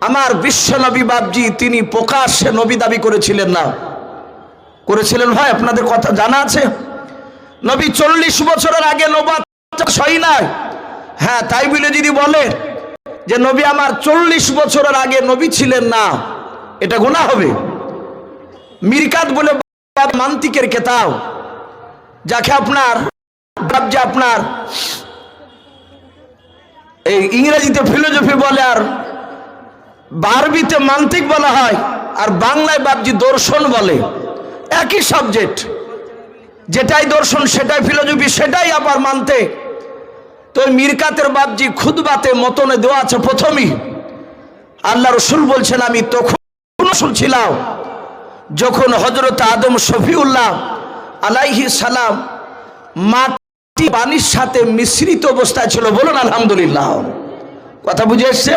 আমার বিশ্ব নবী বাপজি তিনি প্রকাশ্যে নবী দাবি করেছিলেন না? করেছিলেন ভাই? আপনাদের কথা জানা আছে? নবী 40 বছরের আগে নবুয়ত সই নাই। হ্যাঁ, তাই বলে যদি বলে যে নবী আমার 40 বছরের আগে নবী ছিলেন না, এটা গুনাহ হবে। মিরকাত বলে মান্তিকের কেতাব, যাকে আপনার এই ইংরেজিতে ফিলোসফি বলে, আর আরবিতে মান্তিক বলা হয়, আর বাংলায় বাপজি দর্শন বলে। একই সাবজেক্ট, যেটাই দর্শন সেটাই ফিলোসফি, সেটাই আবার মানতে। তো মিরকাতের বাপজি খুতবাতে মতনে দেওয়া আছে, প্রথমেই আল্লাহ রসুল বলছেন আমি তখন রসুল ছিলাম যখন হযরত আদম শফিউল্লাহ আলাইহিস সালাম মাটি মাটি পানির সাথে মিশ্রিত অবস্থায় ছিল। বলুন আলহামদুলিল্লাহ। কথা বুঝে এসছে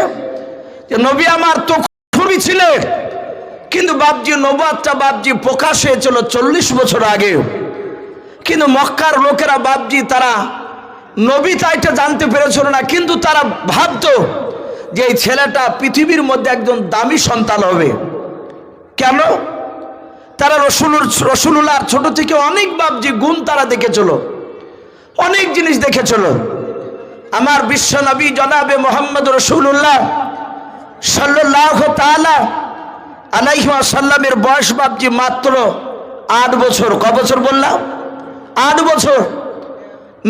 যে নবী আমার তো খুবই ছিলেন, কিন্তু বাপজি নবুয়তটা বাপজি প্রকাশ হয়েছিল 40 বছর আগে। কিন্তু মক্কার লোকেরা বাপজি তারা নবী তাইটা জানতে পেরেছিল না, কিন্তু তারা ভাবতো যে এই ছেলেটা পৃথিবীর মধ্যে একজন দামি সন্তান হবে। কেন? তারা রসুলুল্লাহ ছোট থেকে অনেক বাপজি গুণ তারা দেখেছিল, অনেক জিনিস দেখেছিল। আমার বিশ্ব নবী জনাবে মোহাম্মদ রসুল্লাহ সাল্লাল্লাহু তাআলা আলাইহি ওয়াসাল্লামের বয়স বাপজি মাত্র 8 বছর। ক বছর বললাম? 8 বছর।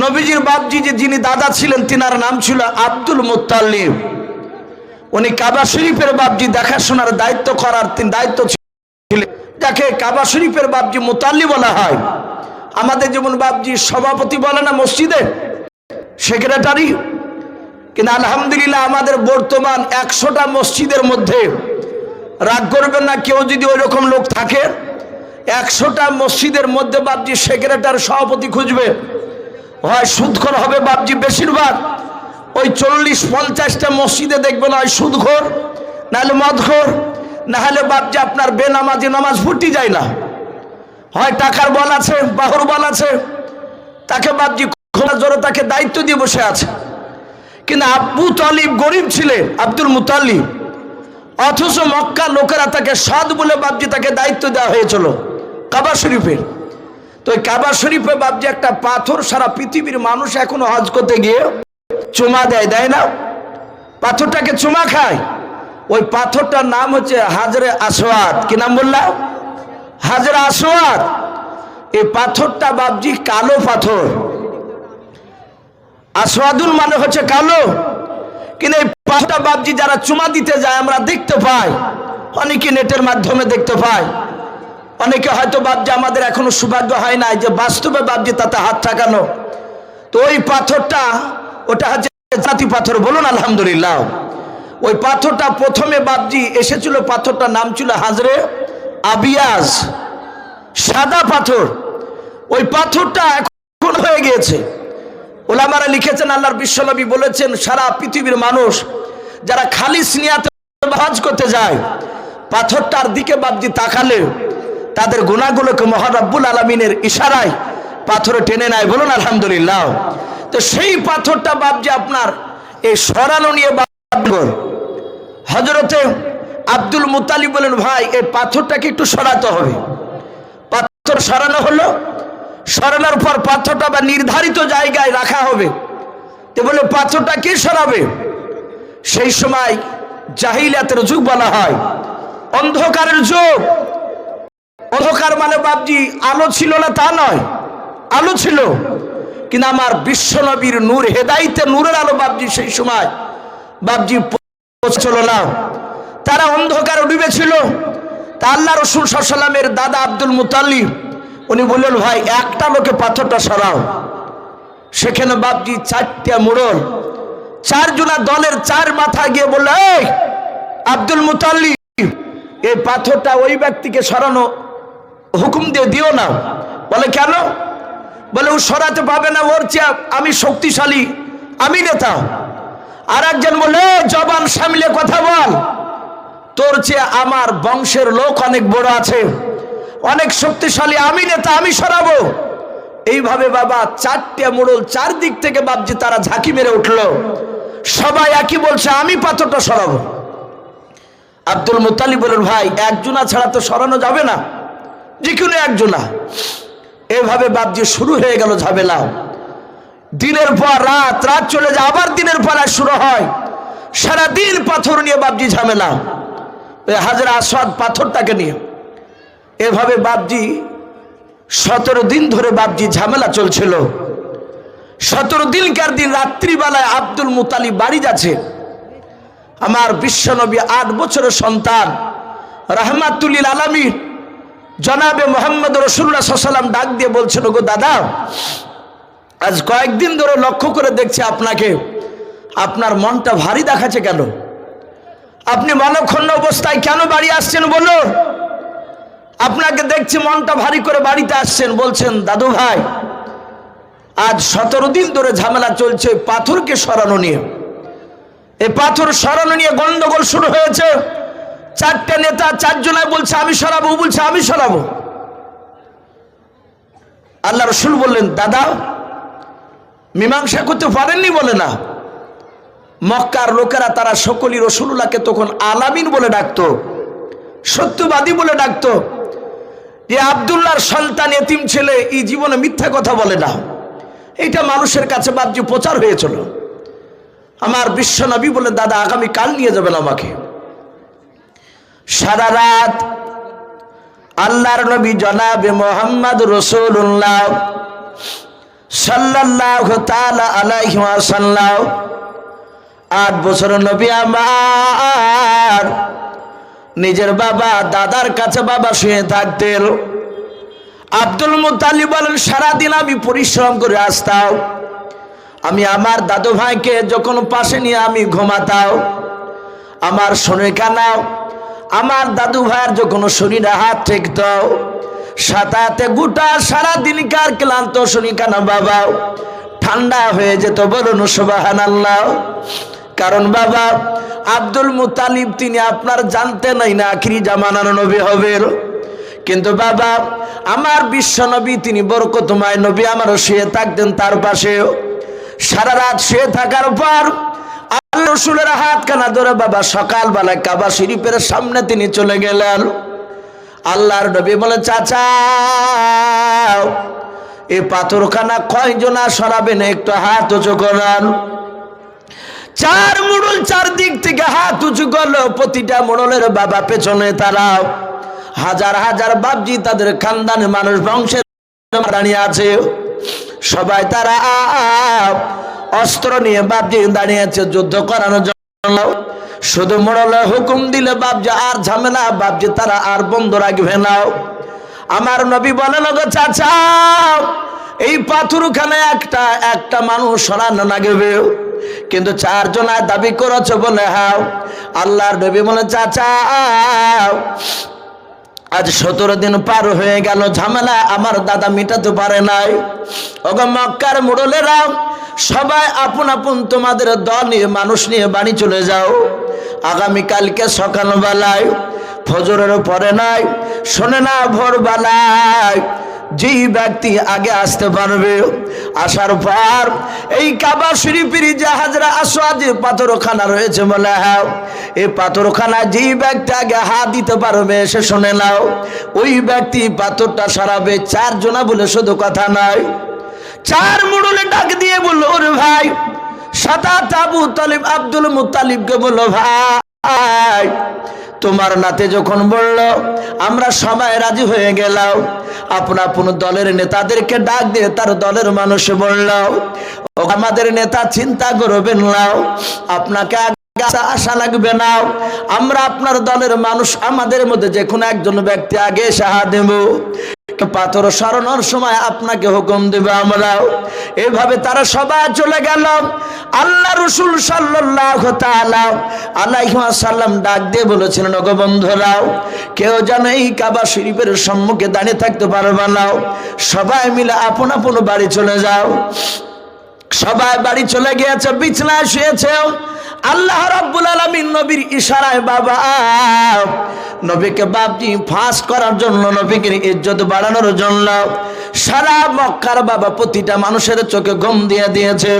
নবীজির বাপজি যে যিনি দাদা ছিলেন তিনার নাম ছিল আব্দুল মুত্তালিব। উনি কাবা শরীফের বাপজি দেখাশোনার দায়িত্ব করার দায়িত্ব ছিলেন, যাকে কাবা শরীফের বাপজি মুতাল্লি বলা হয়। আমাদের যেমন বাপজি সভাপতি বলে না মসজিদে, সেক্রেটারি। কিন্তু আলহামদুলিল্লাহ আমাদের বর্তমান 100টা মসজিদের মধ্যে, রাগ করবেন না কেউ যদি ওই রকম লোক থাকে, 100টা মসজিদের মধ্যে বাপজি সেক্রেটারি সভাপতি খুঁজবে, হয় সুদখোর হবে বাপজি বেশিরভাগ। ওই 40-50টা মসজিদে দেখবেন হয় সুদখোর, নাহলে মদখোর, নাহলে বাপজি আপনার বেনামাজি, নামাজ ফুটি যায় না, হয় টাকার বল আছে, বাহুর বল আছে, তাকে বাপজি খোলা জোরে তাকে দায়িত্ব দিয়ে বসে আছে। কিন্তু আবু তালিব গরিব ছিলেন, আব্দুল মুতাল্লিব, অথচ মক্কা লোকেরা তাকে সৎ বলে বাপজি তাকে দায়িত্ব দেওয়া হয়েছিল কাবা শরীফের। তো ওই কাবা শরীফে বাপজি একটা পাথর সারা পৃথিবীর মানুষ এখনো হজ করতে গিয়ে চুমা দেয়, দেয় না? পাথরটাকে চুমা খায়। ওই পাথরটার নাম হচ্ছে হাজরে আসওয়াদ। কি নাম বললাম? হাজরে আসওয়াদ। এই পাথরটা বাপজি কালো পাথর। আসওয়াদুন মানে হচ্ছে কালো। কিন্তু এই পাথরটা বাপজি যারা চুমা দিতে যায় আমরা দেখতে পাই, অনেকে নেটের মাধ্যমে দেখতে পাই, অনেকে হয়তো বাপজি আমাদের এখনো সৌভাগ্য হয় নাই যে বাস্তবে বাপজি তাতে হাত ঠাকানো। তো ওই পাথরটা ওটা হচ্ছে জাতি পাথর। বলুন আলহামদুলিল্লাহ। ওই পাথরটা প্রথমে বাপজি এসেছিল, পাথরটার নাম ছিল হাজরে আবিয়াজ, সাদা পাথর। ওই পাথরটা এখন হয়ে গিয়েছে। ওলামারা লিখেছেন, আল্লাহর বিশ্বনবী বলেছেন সারা পৃথিবীর মানুষ যারা খালিস নিয়াতে হজ করতে যায়, পাথরটার দিকে বাপজি তাকালে তাদের গুনাহগুলোকে মহান রব্বুল আলামিনের ইশারায় পাথরে টেনে নেয়। বলুন আলহামদুলিল্লাহ। তো সেই পাথরটা বাপজি আপনার এই সরানো নিয়ে হযরতে আব্দুল মুত্তালিব বলেন, ভাই এই পাথরটাকে একটু সরাতে হবে। পাথর সরানো হলো। সরানোর পর পাথরটা বা নির্ধারিত জায়গায় রাখা হবে। তো বলে পাথরটা কে সরাবে? সেই সময় জাহিলিয়াতের যুগ বলা হয়, অন্ধকারের যুগ। অন্ধকার মানে বাপজি আলো ছিল না তা নয়, আলো ছিল, কিন্তু আমার বিশ্বনবীর নূর, হেদায়েতের নূরের আলো বাপজি সেই সময় বাপজি পৌঁছল না। তারা অন্ধকারে ডুবেছিল। তা আল্লাহ রাসূল সাল্লাল্লাহু আলাইহি ওয়াসাল্লামের দাদা আব্দুল মুত্তালিব উনি বললেন, ভাই একটা লোকে পাথরটা সরাও। সেখানে বাপজি 4টা মোড়ল, 4 জনা দলের 4 মাথা গিয়ে বলল, এই আব্দুল মুত্তালিব, এই পাথরটা ওই ব্যক্তিকে সরানো হুকুম দিয়ে দিও না। বলে কেন? বলে ও সরাতে পাবে না, ওর চেয়ে আমি শক্তিশালী, আমি নেতা। আর একজন বলে, জবান সামলে কথা বল, তোর চেয়ে আমার বংশের লোক অনেক বড় আছে, অনেক শক্তিশালী, আমি নেতা, আমি সরাবো। এইভাবে বাবা 4টে মোড়ল 4 দিক থেকে বাপজি তারা ঝাঁকি মেরে উঠলো। সবাই একই বলছে, আমি পাথরটা সরাবো। আব্দুল মুত্তালিব বলেন, ভাই একজনা ছাড়া তো সরানো যাবে না, যে কোনো একজনা। এভাবে বাপজি শুরু হয়ে গেল ঝামেলা। দিনের পর রাত, রাত চলে যায়, আবার দিনের পর রাত শুরু হয়। সারাদিন পাথর নিয়ে বাপজি ঝামেলা, ওই হাজরে আসওয়াদ পাথরটাকে নিয়ে। এভাবে বাপজি 17 দিন ধরে বাপজি ঝামেলা চলছিল। 17 দিনকার দিন রাত্রিবেলায় আব্দুল মুত্তালিব বাড়ি যাচ্ছে। আমার বিশ্বনবী 8 বছরের সন্তান রাহমাতুল লিল আলামিন জনাবে মোহাম্মদ রাসূলুল্লাহ সাল্লাল্লাহু আলাইহি ওয়াসাল্লাম ডাক দিয়ে বলছেন, গো দাদা, আজ কয়েকদিন ধরে লক্ষ্য করে দেখছি আপনাকে, আপনার মনটা ভারী দেখাচ্ছে কেন? আপনি মনক্ষুণ্ণ অবস্থায় কেন বাড়ি আসছেন বলো? আপনাকে দেখছি মনটা ভারী করে বাড়িতে আসছেন। বলছেন, দাদু ভাই, আজ 17 দিন ধরে ঝামেলা চলছে পাথরকে সরানো নিয়ে। এই পাথর সরানো নিয়ে গন্ডগোল শুরু হয়েছে। 4টে নেতা 4 জনায় বলছে আমি সরাবো, বলছে আমি সরাবো। আল্লাহ রসুল বললেন দাদা মীমাংসা করতে পারেননি বলে না। মক্কার লোকেরা তারা সকলেই রসুলুল্লাহকে তখন আলামিন বলে ডাকতো, সত্যবাদী বলে ডাকতো। যে আব্দুল্লাহর সন্তান এতিম ছেলে এই জীবনে মিথ্যা কথা বলে না, এটা মানুষের কাছে বাহ্য প্রচার হয়েছিল। আমার বিশ্ব নবী বলে দাদা আগামী কাল নিয়ে যাবেন আমাকে। সারা রাত আল্লাহর নবী জনাবে মুহাম্মদ রাসূলুল্লাহ সাল্লাল্লাহু তাআলা আলাইহি ওয়াসাল্লাম 8 বছর নবী আমার নিজের বাবা দাদার কাছে বাবা শুয়ে থাকতেন। আব্দুল মুত্তালিব বলেন সারাদিন আমি পরিশ্রম করে আসতাম, আমি আমার দাদু ভাইকে যখন পাশে নিয়ে আমি ঘুমাতাম, আমার শরীরখানা আমার দাদু ভাইয়ের যখন শরীরে হাত ঠেকত, সাথে গোটা সারাদিনকার ক্লান্ত শরীরখানা বাবা ঠান্ডা হয়ে যেত। বলুন সুবহানাল্লাহ। কারণ বাবা আব্দুল মুত্তালিব তিনি আপনার জানতেন না আখিরি জামানার নবী হবেন, কিন্তু বাবা আমার বিশ্ব নবী তিনি বরকতময় নবী আমারও শুয়ে থাকতেন তার পাশে। সারা রাত শুয়ে থাকার পর আল্লাহ রসুলের হাতখানা ধরে বাবা সকালবেলায় কাবা শরীফের সামনে তিনি চলে গেলেন। আল্লাহর নবী বলে চাচা এই পাথরখানা কয়জনা সরাবেন একটু হাত উঁচু করান। 4 মুড়ল 4 দিক থেকে হাত উঁচু করলো। প্রতিটা মুড়লের বাবা পেছনে তারা হাজার হাজার বাপজি তাদের খানদানের মানুষ বংশের দাঁড়িয়ে আছে। সবাই তারা অস্ত্র নিয়ে বাপজি দাঁড়িয়ে আছে যুদ্ধ করানোর জন্য। শুধু মোড়লে হুকুম দিলে বাপজি আর ঝামেলা, বাপজি তারা আর বন্ধ রাখবে না। আমার নবী বলেন গো চাচা এই পাথরখানে একটা মানুষ সরানো লাগবে, কিন্তু 4 জনা দাবি করেছে বলে হ্যাঁ। আল্লাহর নবী বলে চাচা আজ 17 দিন পার হয়ে গেল, ঝামেলা আমার দাদা মিটাতে পারে নাই। ওগো মক্কার মুড়লেরা সবাই আপন আপন তোমাদের দল নিয়ে মানুষ নিয়ে বাড়ি চলে যাও। আগামীকালকে সকালবেলায় ফজরের পরে নাই শোনে না ভোরবেলায় যেই ব্যক্তি আগে আসতে পারবে, আসার পর এই কাবা শরীফের যে হাজরা আসওয়াদ পাথরখানা রয়েছে বলে হ্যাঁ এই পাথরখানা যেই ব্যক্তি আগে হাত দিতে পারবে সে শুনে নাও ওই ব্যক্তি পাথরটা সরাবে। 4 জনা বলে শুধু কথা নয়, 4 মুড়লে ডাক দিয়ে বললো ওরে ভাই সাতাত আবু তালিব আব্দুল মুত্তালিবকে বললো ভাই তোমার নাতে যখন বলল আমরা সবাই রাজি হয়ে গেলাম, আপন আপন দলের নেতাদেরকে ডাক দিয়ে তার দলের মানুষ বলল আমাদের নেতা চিন্তা করবেন না, আপনাকে আশা লাগবে না, আমরা আপনার দলের মানুষ আমাদের মধ্যে যে কোনো একজন ব্যক্তি আগে সাহা দেব, পাথর সরানোর সময় আপনাকে হুকুম দেবে আমরা। এভাবে তারা সবাই চলে গেল। আল্লাহ রাসূল সাল্লাল্লাহু তাআলা আলাইহি ওয়াসাল্লাম ডাক দিয়ে বলেছিলেন ওগো বন্ধুরা কেউ যেন এই কাবা শরীফের সম্মুখে দাঁড়িয়ে থাকতে পারবে না, সবাই মিলে আপন আপন বাড়ি চলে যাও। সবাই বাড়ি চলে গিয়েছে, বিছানায় শুয়েছে। আল্লাহ রাব্বুল আলামিন নবীর ইশারায় বাবা নবীকে বাপজি ফাঁস করার জন্য, নবীকে ইজ্জত বাড়ানোর জন্য সারা মক্কার বাবা প্রতিটা মানুষের চোখে ঘুম দিয়ে দিয়েছে।